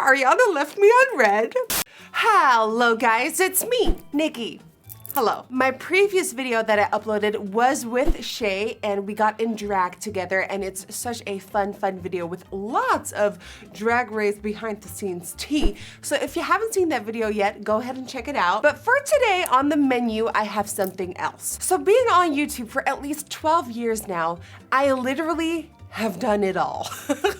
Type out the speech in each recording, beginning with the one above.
Ariana left me on red. Hello guys, it's me, Nikki. Hello. My previous video that I uploaded was with Shay and we got in drag together, and it's such a fun video with lots of Drag Race behind the scenes tea. So if you haven't seen that video yet, go ahead and check it out. But for today on the menu, I have something else. So being on YouTube for at least 12 years now, I literally have done it all.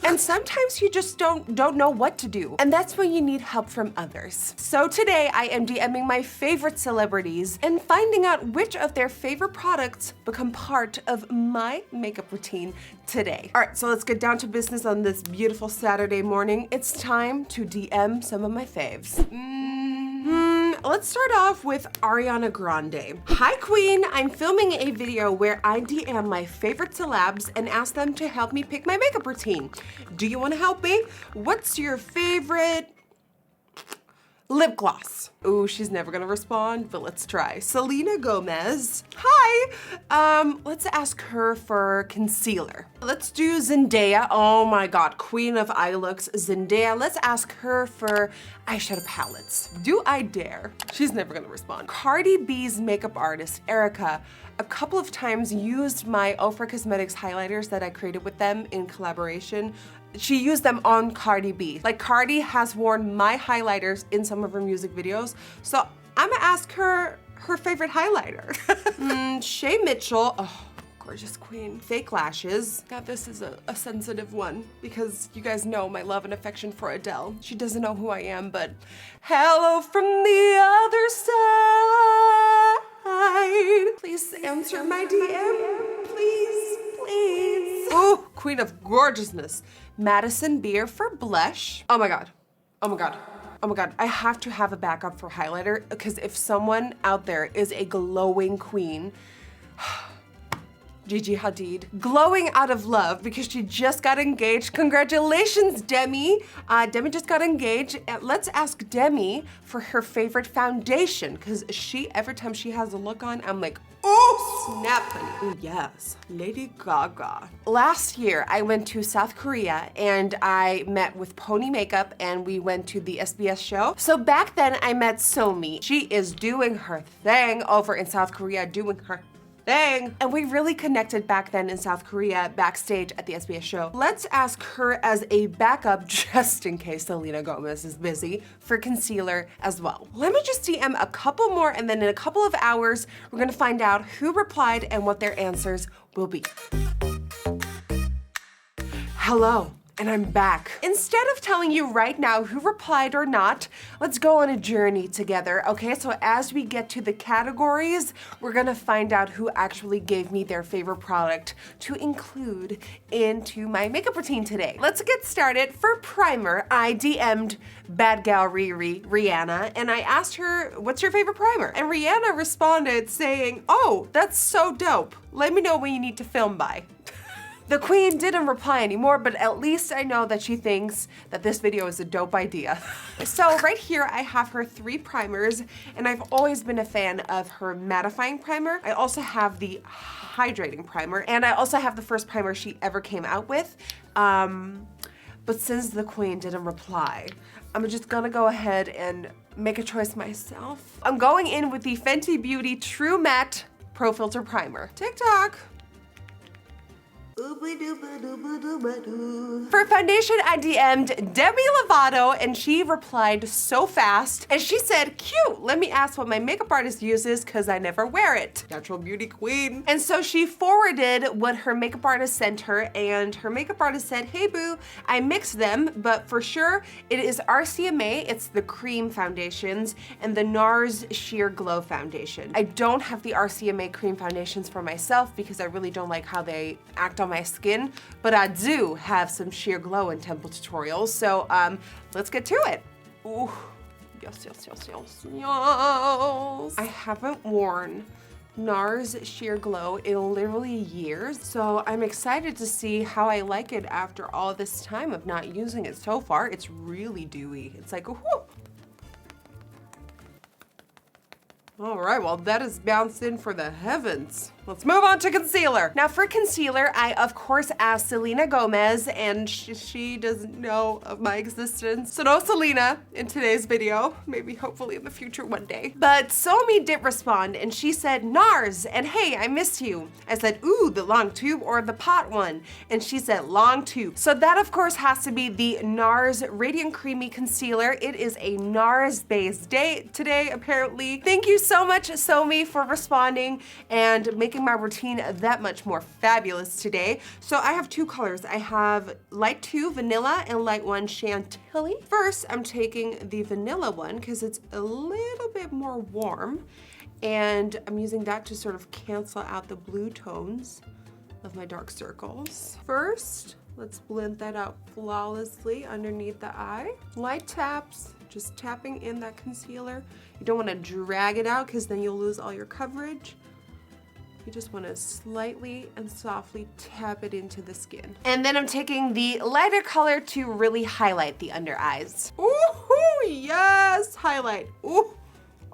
And sometimes you just don't know what to do. And that's when you need help from others. So today I am DMing my favorite celebrities and finding out which of their favorite products become part of my makeup routine today. All right, so let's get down to business on this beautiful Saturday morning. It's time to DM some of my faves. Let's start off with Ariana Grande. Hi Queen, I'm filming a video where I DM my favorite celebs and ask them to help me pick my makeup routine. Do you want to help me? What's your favorite lip gloss? Ooh, she's never gonna respond, but let's try. Selena Gomez. Hi! Let's ask her for concealer. Let's do Zendaya. Oh my God, queen of eye looks, Zendaya. Let's ask her for eyeshadow palettes. Do I dare? She's never gonna respond. Cardi B's makeup artist, Erica, a couple of times used my Ofra Cosmetics highlighters that I created with them in collaboration. She used them on Cardi B. Like, Cardi has worn my highlighters in some of her music videos, so I'm gonna ask her her favorite highlighter. Shay Mitchell, oh, gorgeous queen. Fake lashes. Now this is a sensitive one because you guys know my love and affection for Adele. She doesn't know who I am, but hello from the other side. Please answer my DM, please, please. Ooh, queen of gorgeousness. Madison Beer for blush. Oh my God, oh my God. Oh my God, I have to have a backup for highlighter because if someone out there is a glowing queen, Gigi Hadid, glowing out of love because she just got engaged. Congratulations, Demi. Demi just got engaged. Let's ask Demi for her favorite foundation because every time she has a look on, I'm like, oh, snap, honey. Ooh, yes, Lady Gaga. Last year, I went to South Korea and I met with Pony Makeup and we went to the SBS show. So back then, I met Somi. She is doing her thing over in South Korea, doing her thing. And we really connected back then in South Korea backstage at the SBS show. Let's ask her as a backup just in case Selena Gomez is busy for concealer as well. Let me just DM a couple more and then in a couple of hours, we're gonna find out who replied and what their answers will be. Hello. And I'm back. Instead of telling you right now who replied or not, let's go on a journey together, okay? So as we get to the categories, we're gonna find out who actually gave me their favorite product to include into my makeup routine today. Let's get started. For primer, I DM'd Bad Gal Riri, Rihanna, and I asked her, what's your favorite primer? And Rihanna responded saying, oh, that's so dope. Let me know when you need to film by. The queen didn't reply anymore, but at least I know that she thinks that this video is a dope idea. So right here, I have her 3 primers, and I've always been a fan of her mattifying primer. I also have the hydrating primer, and I also have the first primer she ever came out with. But since the queen didn't reply, I'm just gonna go ahead and make a choice myself. I'm going in with the Fenty Beauty True Matte Pro Filter Primer. TikTok. For foundation, I DM'd Demi Lovato and she replied so fast. And she said, cute, let me ask what my makeup artist uses because I never wear it. Natural beauty queen. And so she forwarded what her makeup artist sent her and her makeup artist said, hey boo, I mixed them, but for sure it is RCMA, it's the cream foundations, and the NARS Sheer Glow foundation. I don't have the RCMA cream foundations for myself because I really don't like how they act on my skin, but I do have some Sheer Glow in Temple Tutorials, so let's get to it. Ooh, yes, yes, yes, yes, yes. I haven't worn NARS Sheer Glow in literally years, so I'm excited to see how I like it after all this time of not using it. So far, it's really dewy. It's like, whoo. All right, well, that is bounced in for the heavens. let's move on to concealer. Now for concealer, I of course asked Selena Gomez, and she doesn't know of my existence. So no Selena in today's video, maybe hopefully in the future one day. But Somi did respond, and she said NARS, and hey, I missed you. I said, ooh, the long tube or the pot one? And she said long tube. So that of course has to be the NARS Radiant Creamy Concealer. It is a NARS based day today, apparently. Thank you so much, Somi, for responding and making my routine that much more fabulous today. So I have two colors. I have light 2 vanilla and light 1 chantilly. First, I'm taking the vanilla one because it's a little bit more warm, and I'm using that to sort of cancel out the blue tones of my dark circles. First, let's blend that out flawlessly underneath the eye. Light taps, just tapping in that concealer. You don't want to drag it out because then you'll lose all your coverage. You just want to slightly and softly tap it into the skin. And then I'm taking the lighter color to really highlight the under eyes. Ooh, yes, highlight. Ooh.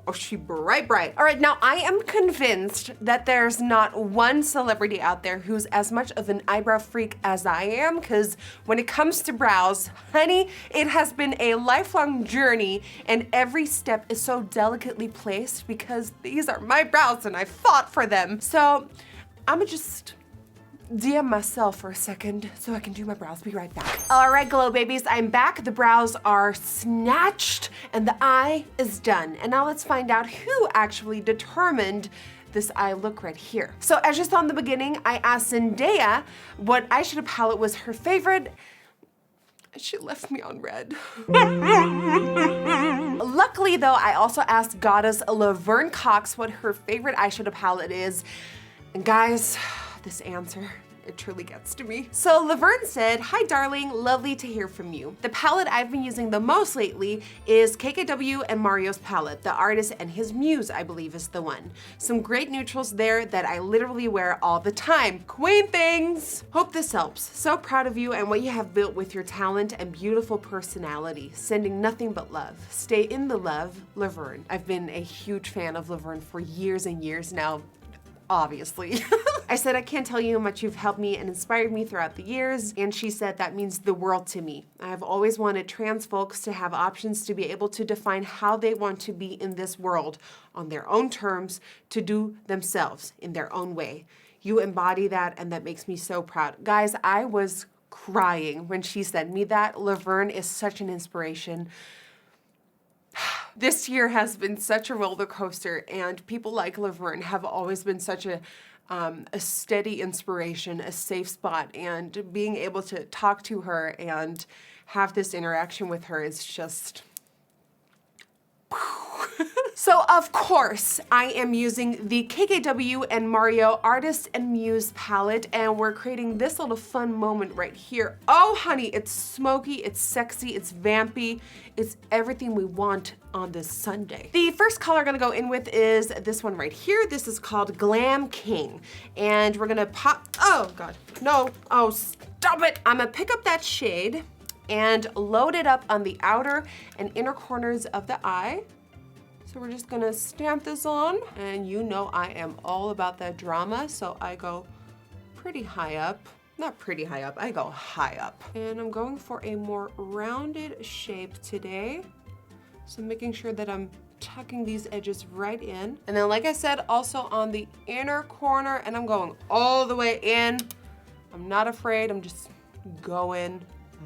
Oh, she bright, bright. All right, now I am convinced that there's not one celebrity out there who's as much of an eyebrow freak as I am, because when it comes to brows, honey, it has been a lifelong journey, and every step is so delicately placed because these are my brows and I fought for them. So I'ma just DM myself for a second so I can do my brows. Be right back. All right, glow babies, I'm back. The brows are snatched and the eye is done. And now let's find out who actually determined this eye look right here. So as you saw in the beginning, I asked Zendaya what eyeshadow palette was her favorite. She left me on red. Luckily though, I also asked goddess Laverne Cox what her favorite eyeshadow palette is. And guys, this answer, it truly gets to me. So Laverne said, hi darling, lovely to hear from you. The palette I've been using the most lately is KKW and Mario's palette. The artist and his muse, I believe, is the one. Some great neutrals there that I literally wear all the time. Queen things! Hope this helps. So proud of you and what you have built with your talent and beautiful personality. Sending nothing but love. Stay in the love, Laverne. I've been a huge fan of Laverne for years and years now, obviously. I said, I can't tell you how much you've helped me and inspired me throughout the years. And she said, that means the world to me. I've always wanted trans folks to have options to be able to define how they want to be in this world on their own terms, to do themselves in their own way. You embody that, and that makes me so proud. Guys, I was crying when she sent me that. Laverne is such an inspiration. This year has been such a roller coaster, and people like Laverne have always been such a steady inspiration, a safe spot, and being able to talk to her and have this interaction with her is just... So of course, I am using the KKW and Mario Artist and Muse palette, and we're creating this little fun moment right here. Oh honey, it's smoky, it's sexy, it's vampy, it's everything we want on this Sunday. The first color I'm gonna go in with is this one right here. This is called Glam King, and we're gonna pop, oh God, no, oh stop it. I'm gonna pick up that shade and load it up on the outer and inner corners of the eye. So we're just gonna stamp this on, and you know I am all about that drama, so I go pretty high up. Not pretty high up, I go high up. And I'm going for a more rounded shape today. So making sure that I'm tucking these edges right in. And then like I said, also on the inner corner, and I'm going all the way in. I'm not afraid, I'm just going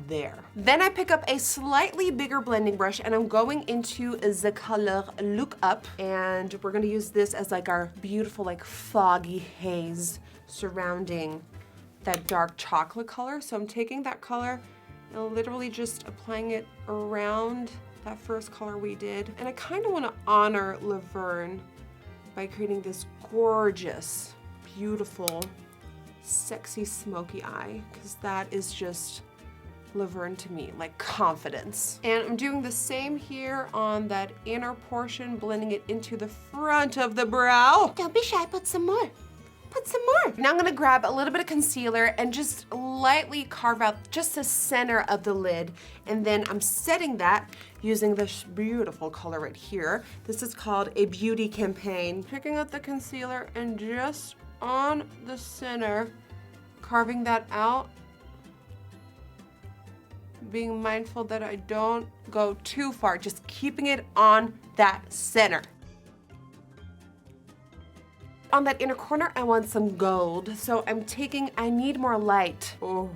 there. Then I pick up a slightly bigger blending brush, and I'm going into the color Look Up, and we're gonna use this as like our beautiful like foggy haze surrounding that dark chocolate color. So I'm taking that color and literally just applying it around that first color we did. And I kind of want to honor Laverne by creating this gorgeous, beautiful, sexy smoky eye, because that is just Laverne to me, like confidence. And I'm doing the same here on that inner portion, blending it into the front of the brow. Don't be shy, put some more. Put some more. Now I'm gonna grab a little bit of concealer and just lightly carve out just the center of the lid. And then I'm setting that using this beautiful color right here. This is called a Beauty Campaign. Picking up the concealer and just on the center, carving that out, being mindful that I don't go too far, just keeping it on that center. On that inner corner, I want some gold, so I need more light. Oh.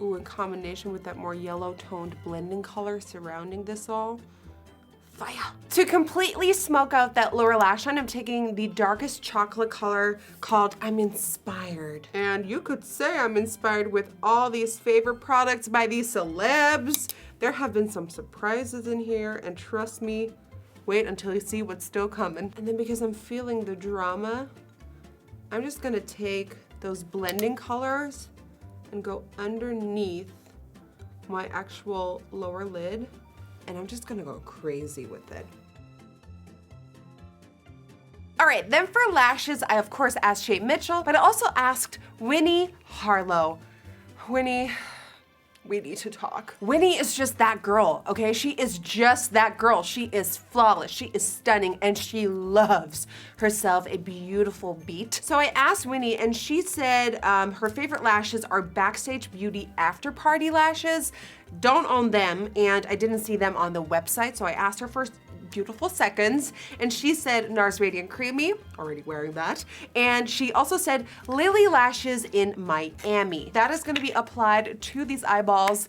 Ooh, in combination with that more yellow toned blending color surrounding this all. Fire. To completely smoke out that lower lash line, I'm taking the darkest chocolate color called I'm Inspired. And you could say I'm inspired with all these favorite products by these celebs. There have been some surprises in here, and trust me, wait until you see what's still coming. And then because I'm feeling the drama, I'm just gonna take those blending colors and go underneath my actual lower lid, and I'm just gonna go crazy with it. All right, then for lashes, I of course asked Shay Mitchell, but I also asked Winnie Harlow. Winnie, we need to talk. Winnie is just that girl, okay? She is just that girl. She is flawless, she is stunning, and she loves herself a beautiful beat. So I asked Winnie, and she said her favorite lashes are Backstage Beauty After Party lashes. Don't own them, and I didn't see them on the website, so I asked her for beautiful seconds, and she said NARS Radiant Creamy, already wearing that, and she also said Lily Lashes in Miami. That is gonna be applied to these eyeballs.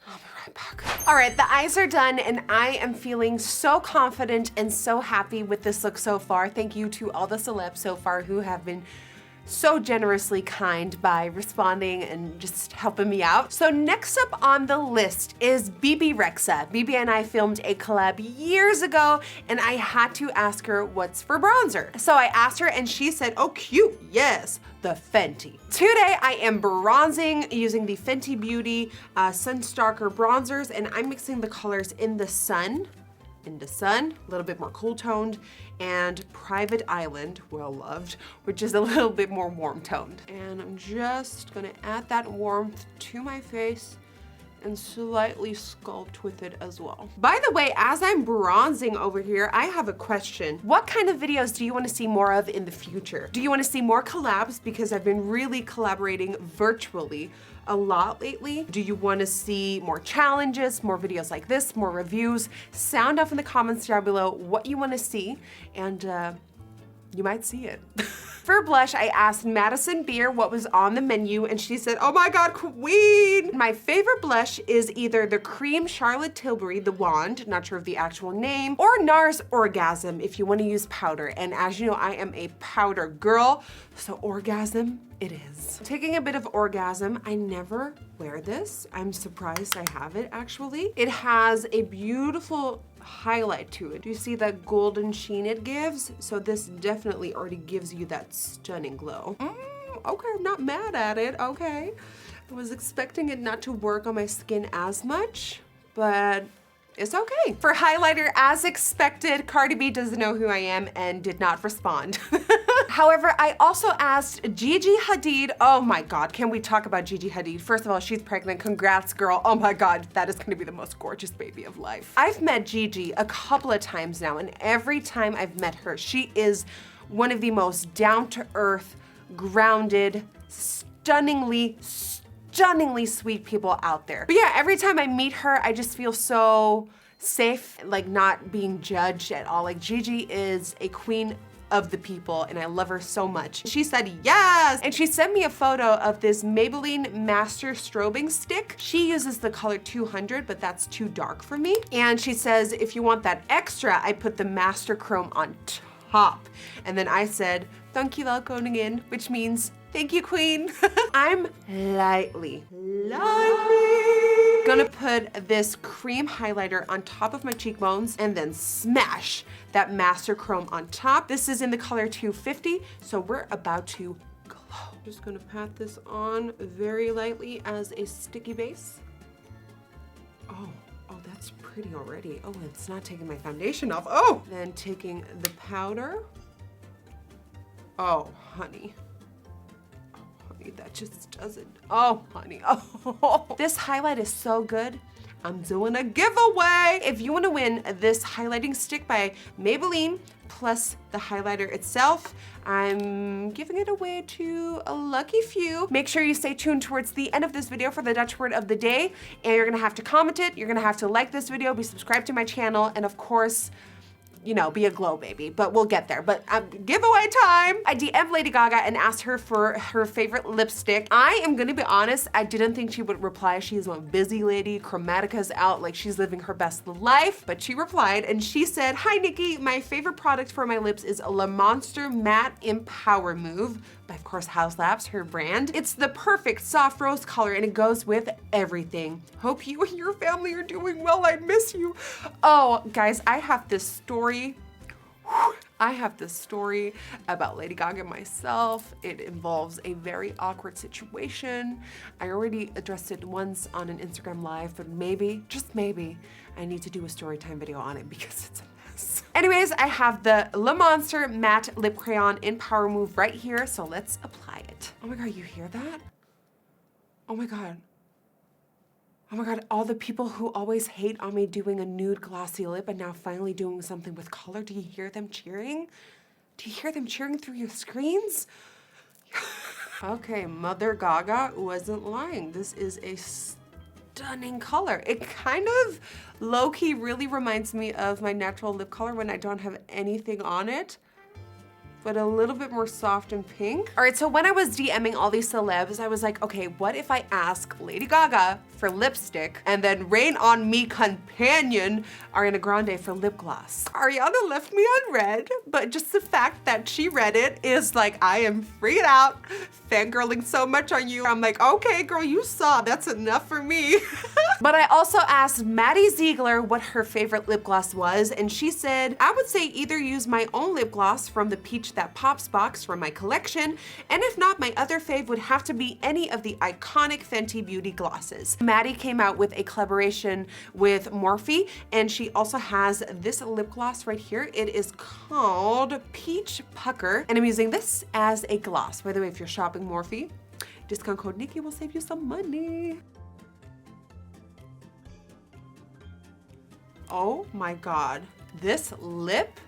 I'll be right back. All right, the eyes are done, and I am feeling so confident and so happy with this look so far. Thank you to all the celebs so far who have been so generously kind by responding and just helping me out. So next up on the list is BB Rexa. BB and I filmed a collab years ago, and I had to ask her what's for bronzer. So I asked her, and she said, oh cute, yes, the Fenty. Today I am bronzing using the Fenty Beauty Sunstalker bronzers, and I'm mixing the colors in the sun, a little bit more cool toned, and Private Island, well loved, which is a little bit more warm toned. And I'm just gonna add that warmth to my face and slightly sculpt with it as well. By the way, as I'm bronzing over here, I have a question. What kind of videos do you want to see more of in the future? Do you want to see more collabs? Because I've been really collaborating virtually a lot lately. Do you want to see more challenges, more videos like this, more reviews? Sound off in the comments down below what you want to see, and you might see it. For blush, I asked Madison Beer what was on the menu, and she said, oh my God, queen! My favorite blush is either the Cream Charlotte Tilbury, the wand, not sure of the actual name, or NARS Orgasm if you want to use powder. And as you know, I am a powder girl, so Orgasm it is. Taking a bit of Orgasm, I never wear this. I'm surprised I have it actually. It has a beautiful highlight to it. Do you see that golden sheen it gives? So this definitely already gives you that stunning glow. Okay, I'm not mad at it, okay. I was expecting it not to work on my skin as much, but it's okay. For highlighter, as expected, Cardi B doesn't know who I am and did not respond. However, I also asked Gigi Hadid, oh my God, can we talk about Gigi Hadid? First of all, she's pregnant, congrats girl. Oh my God, that is gonna be the most gorgeous baby of life. I've met Gigi a couple of times now, and every time I've met her, she is one of the most down-to-earth, grounded, stunningly sweet people out there. But yeah, every time I meet her, I just feel so safe, like not being judged at all. Like Gigi is a queen of the people, and I love her so much. She said yes, and she sent me a photo of this Maybelline Master Strobing Stick. She uses the color 200, but that's too dark for me. And she says, if you want that extra, I put the Master Chrome on top. And then I said, dankjewel koningin, which means thank you, queen. I'm lightly gonna put this cream highlighter on top of my cheekbones and then smash that Master Chrome on top. This is in the color 250, so we're about to glow. Just gonna pat this on very lightly as a sticky base. Oh, that's pretty already. Oh, it's not taking my foundation off. Oh! Then taking the powder. Oh, honey. honey, that just doesn't, oh, honey, oh. This highlight is so good. I'm doing a giveaway. If you want to win this highlighting stick by Maybelline plus the highlighter itself, I'm giving it away to a lucky few. Make sure you stay tuned towards the end of this video for the Dutch word of the day, and you're gonna have to comment it, you're gonna have to like this video, be subscribed to my channel, and of course, you know, be a glow baby, but we'll get there. But giveaway time. I DM'd Lady Gaga and asked her for her favorite lipstick. I am gonna be honest, I didn't think she would reply. She's a busy lady, Chromatica's out, like she's living her best life, but she replied and she said, "Hi Nikki, my favorite product for my lips is Le Monster Matte Empower Move by, of course, House Labs, her brand. It's the perfect soft rose color and it goes with everything. Hope you and your family are doing well. I miss you." Oh, guys, I have this story. I have this story about Lady Gaga myself. It involves a very awkward situation. I already addressed it once on an Instagram live, but maybe, just maybe, I need to do a story time video on it because it's a mess. Anyways, I have the Le Monster Matte Lip Crayon in Power Move right here, so let's apply it. Oh my God, you hear that? Oh my God. Oh my God, all the people who always hate on me doing a nude glossy lip and now finally doing something with color, do you hear them cheering? Do you hear them cheering through your screens? Okay, Mother Gaga wasn't lying. This is a stunning color. It kind of low-key really reminds me of my natural lip color when I don't have anything on it, but a little bit more soft and pink. All right, so when I was DMing all these celebs, I was like, okay, what if I ask Lady Gaga for lipstick and then Rain On Me companion Ariana Grande for lip gloss? Ariana left me on red, but just the fact that she read it is like, I am freaking out, fangirling so much on you. I'm like, okay, girl, you saw, that's enough for me. But I also asked Maddie Ziegler what her favorite lip gloss was, and she said, I would say either use my own lip gloss from the Peach That Pops box from my collection, and if not, my other fave would have to be any of the iconic Fenty Beauty glosses. Maddie came out with a collaboration with Morphe, and she also has this lip gloss right here. It is called Peach Pucker, and I'm using this as a gloss. By the way, if you're shopping Morphe, discount code Nikki will save you some money. Oh my God, this lip.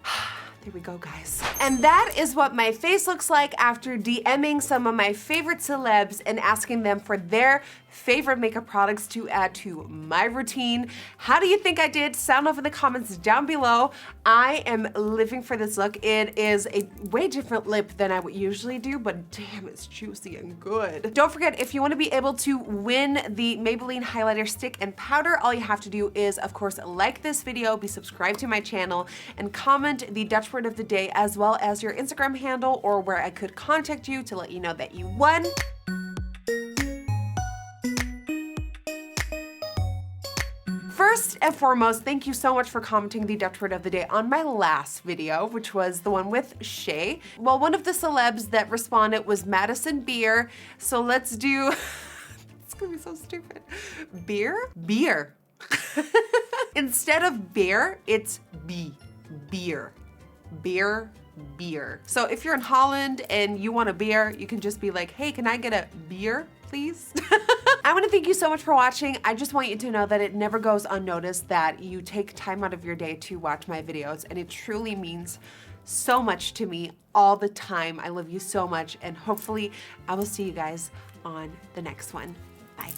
There we go, guys. And that is what my face looks like after DMing some of my favorite celebs and asking them for their favorite makeup products to add to my routine. How do you think I did? Sound off in the comments down below. I am living for this look. It is a way different lip than I would usually do, but damn, it's juicy and good. Don't forget, if you want to be able to win the Maybelline highlighter stick and powder, all you have to do is, of course, like this video, be subscribed to my channel, and comment the Dutch word of the day as well as your Instagram handle or where I could contact you to let you know that you won. First and foremost, thank you so much for commenting the Dutch word of the day on my last video, which was the one with Shay. Well, one of the celebs that responded was Madison Beer. So let's do, it's gonna be so stupid. Beer? Beer. Instead of beer, it's beer. Beer, beer. So if you're in Holland and you want a beer, you can just be like, hey, can I get a beer, please? I want to thank you so much for watching. I just want you to know that it never goes unnoticed that you take time out of your day to watch my videos, and it truly means so much to me all the time. I love you so much, and hopefully I will see you guys on the next one. Bye.